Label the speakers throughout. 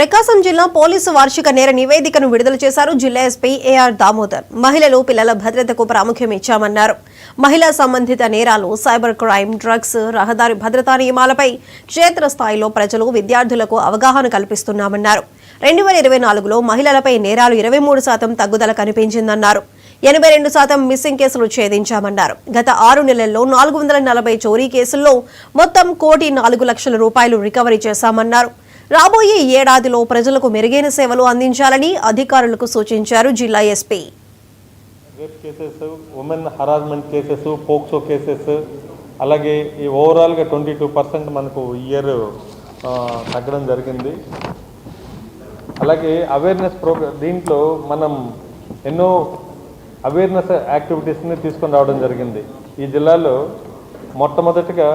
Speaker 1: ప్రకాశం జిల్లా పోలీసు వార్షిక నేర నివేదికను విడుదల చేశారు జిల్లా ఎస్పీ ఏఆర్ దామోదర్. మహిళలు, పిల్లల భద్రతకు ప్రాముఖ్యం ఇచ్చామన్నారు. మహిళా సంబంధిత నేరాలు, సైబర్ క్రైమ్, డ్రగ్స్, రహదారి భద్రతా నియమాలపై క్షేత్రస్థాయిలో ప్రజలు, విద్యార్థులకు అవగాహన కల్పిస్తున్నామన్నారు. 2024లో మహిళలపై నేరాలు 23% తగ్గుదల కనిపించిందన్నారు. 82% మిస్సింగ్ కేసులు ఛేదించామన్నారు. గత 6 నెలల్లో 440 చోరీ కేసుల్లో మొత్తం 1,04,00,000 రూపాయలు రికవరీ చేశామన్నారు. రాబోయే ఏడాదిలో ప్రజలకు మెరుగైన సేవలు అందించాలని అధికారులకు సూచించారు జిల్లా SP.
Speaker 2: Rape cases, women harassment cases, POCSO cases, అలాగే ఈ ఓవరాల్గా 22% మనకు ఇయర్ తగ్గడం జరిగింది. అలాగే అవేర్నెస్ ప్రోగ్రామ్, దీంట్లో మనం ఎన్నో అవేర్నెస్ యాక్టివిటీస్ని తీసుకొని రావడం జరిగింది. ఈ జిల్లాలో మొట్టమొదటిగా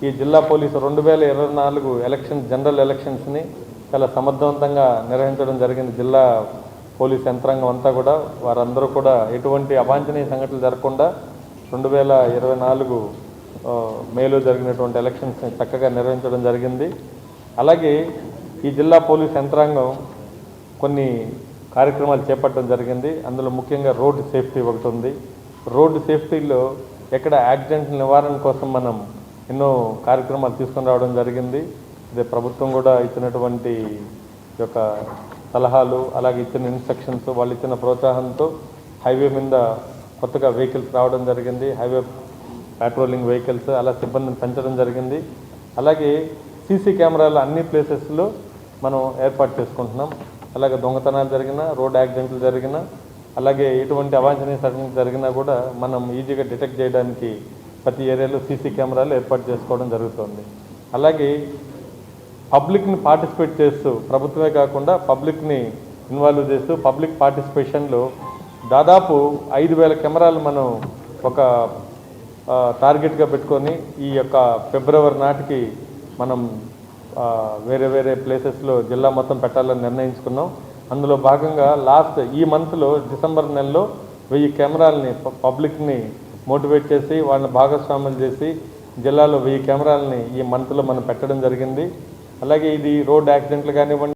Speaker 2: ఈ జిల్లా పోలీసు 2024 జనరల్ ఎలక్షన్స్ని చాలా సమర్థవంతంగా నిర్వహించడం జరిగింది. జిల్లా పోలీస్ యంత్రాంగం అంతా కూడా, వారందరూ కూడా ఎటువంటి అవాంఛనీయ సంఘటనలు జరగకుండా 2024 మేలో జరిగినటువంటి ఎలక్షన్స్ని చక్కగా నిర్వహించడం జరిగింది. అలాగే ఈ జిల్లా పోలీస్ యంత్రాంగం కొన్ని కార్యక్రమాలు చేపట్టడం జరిగింది. అందులో ముఖ్యంగా రోడ్డు సేఫ్టీ ఒకటి ఉంది. రోడ్డు సేఫ్టీలో ఎక్కడ యాక్సిడెంట్ నివారణ కోసం మనం ఎన్నో కార్యక్రమాలు తీసుకొని రావడం జరిగింది. ఇదే ప్రభుత్వం కూడా ఇచ్చినటువంటి యొక్క సలహాలు, అలాగే ఇచ్చిన ఇన్స్ట్రక్షన్స్, వాళ్ళు ఇచ్చిన ప్రోత్సాహంతో హైవే మీద కొత్తగా వెహికల్స్ రావడం జరిగింది. హైవే పెట్రోలింగ్ వెహికల్స్, అలా సిబ్బందిని పెంచడం జరిగింది. అలాగే సీసీ కెమెరాలు అన్ని ప్లేసెస్లో మనం ఏర్పాటు చేసుకుంటున్నాం. అలాగే దొంగతనాలు జరిగినా, రోడ్ యాక్సిడెంట్లు జరిగినా, అలాగే ఎటువంటి అవాంఛనీయ సంఘటనలు జరిగినా కూడా మనం ఈజీగా డిటెక్ట్ చేయడానికి ప్రతి ఏరియాలో సీసీ కెమెరాలు ఏర్పాటు చేసుకోవడం జరుగుతుంది. అలాగే పబ్లిక్ని పార్టిసిపేట్ చేస్తూ, ప్రభుత్వమే కాకుండా పబ్లిక్ని ఇన్వాల్వ్ చేస్తూ, పబ్లిక్ పార్టిసిపేషన్లో దాదాపు 5,000 కెమెరాలు మనం ఒక టార్గెట్గా పెట్టుకొని ఈ యొక్క ఫిబ్రవరి నాటికి మనం వేరే వేరే ప్లేసెస్లో జిల్లా మొత్తం పెట్టాలని నిర్ణయించుకున్నాం. అందులో భాగంగా ఈ మంత్లో డిసెంబర్ నెలలో 1000 కెమెరాలని పబ్లిక్ని మోటివేట్ చేసి వాళ్ళని భాగస్వాములు చేసి జిల్లాలో 1000 కెమెరాలని ఈ మంత్లో మనం పెట్టడం జరిగింది. అలాగే ఇది రోడ్ యాక్సిడెంట్లు కానివ్వండి,